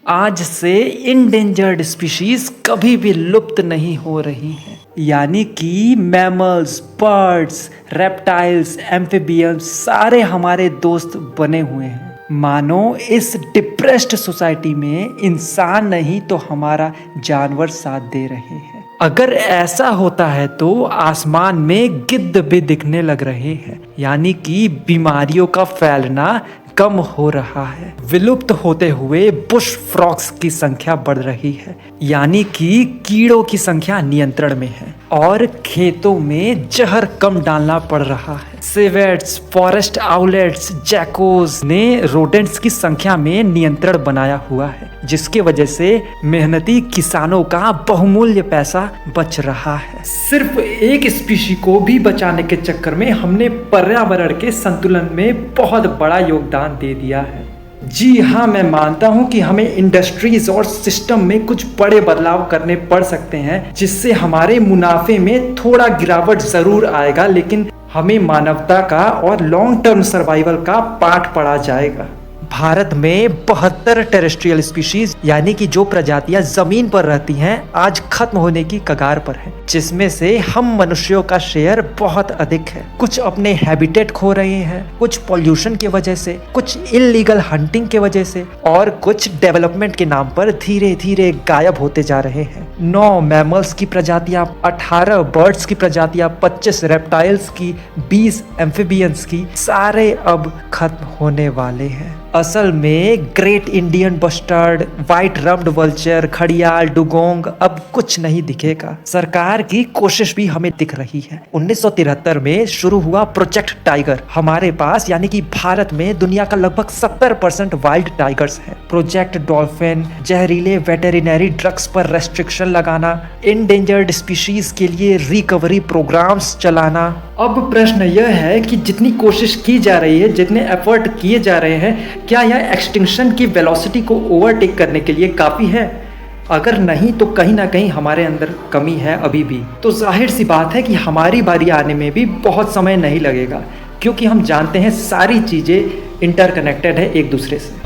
आज से endangered species कभी भी लुप्त नहीं हो रही हैं। यानी कि मैमल्स, बर्ड्स, रेप्टाइल्स, एम्फिबियंस सारे हमारे दोस्त बने हुए हैं। मानो इस डिप्रेस्ड सोसाइटी में इंसान नहीं तो हमारा जानवर साथ दे रहे हैं। अगर ऐसा होता है तो आसमान में गिद्ध भी दिखने लग रहे हैं, यानी कि बीमारियों का फैलना कम हो रहा है। विलुप्त होते हुए बुश फ्रॉग्स की संख्या बढ़ रही है, यानी कि कीड़ों की संख्या नियंत्रण में है और खेतों में जहर कम डालना पड़ रहा है। सिवेट्स, फॉरेस्ट आउलेट्स, जैकोस ने रोडेंट्स की संख्या में नियंत्रण बनाया हुआ है, जिसकी वजह से मेहनती किसानों का बहुमूल्य पैसा बच रहा है। सिर्फ एक स्पीशी को भी बचाने के चक्कर में हमने पर्यावरण के संतुलन में बहुत बड़ा योगदान दे दिया है। जी हाँ, मैं मानता हूँ कि हमें इंडस्ट्रीज और सिस्टम में कुछ बड़े बदलाव करने पड़ सकते हैं, जिससे हमारे मुनाफे में थोड़ा गिरावट जरूर आएगा, लेकिन हमें मानवता का और लॉन्ग टर्म सर्वाइवल का पाठ पढ़ा जाएगा। भारत में 72 टेरेस्ट्रियल स्पीशीज यानी कि जो प्रजातियां जमीन पर रहती हैं आज खत्म होने की कगार पर हैं, जिसमें से हम मनुष्यों का शेयर बहुत अधिक है। कुछ अपने हैबिटेट खो रहे हैं, कुछ पॉल्यूशन की वजह से, कुछ इल्लीगल हंटिंग की वजह से और कुछ डेवलपमेंट के नाम पर धीरे धीरे गायब होते जा रहे हैं। 9 मैमल्स की प्रजातियां, 18 बर्ड्स की प्रजातियां, 25 रेप्टाइल्स की, 20 एम्फिबियंस की, सारे अब खत्म होने वाले हैं। असल में great Indian bustard, white rumped vulture, घड़ियाल, डुगोंग अब कुछ नहीं दिखेगा। सरकार की कोशिश भी हमें दिख रही है। 1973 में शुरू हुआ प्रोजेक्ट टाइगर। हमारे पास यानी कि भारत में दुनिया का लगभग 70% वाइल्ड टाइगर्स हैं। प्रोजेक्ट डॉल्फिन, जहरीले वेटेरिनरी ड्रग्स पर रेस्ट्रिक्शन लगाना, इंडेंजर्ड स्पीशीज के लिए रिकवरी प्रोग्राम्स चलाना। अब प्रश्न यह है कि जितनी कोशिश की जा रही है, जितने एफर्ट किए जा रहे हैं, क्या यह एक्सटिंक्शन की वेलोसिटी को ओवरटेक करने के लिए काफ़ी है? अगर नहीं तो कहीं ना कहीं हमारे अंदर कमी है अभी भी। तो जाहिर सी बात है कि हमारी बारी आने में भी बहुत समय नहीं लगेगा, क्योंकि हम जानते हैं सारी चीज़ें इंटरकनेक्टेड है एक दूसरे से।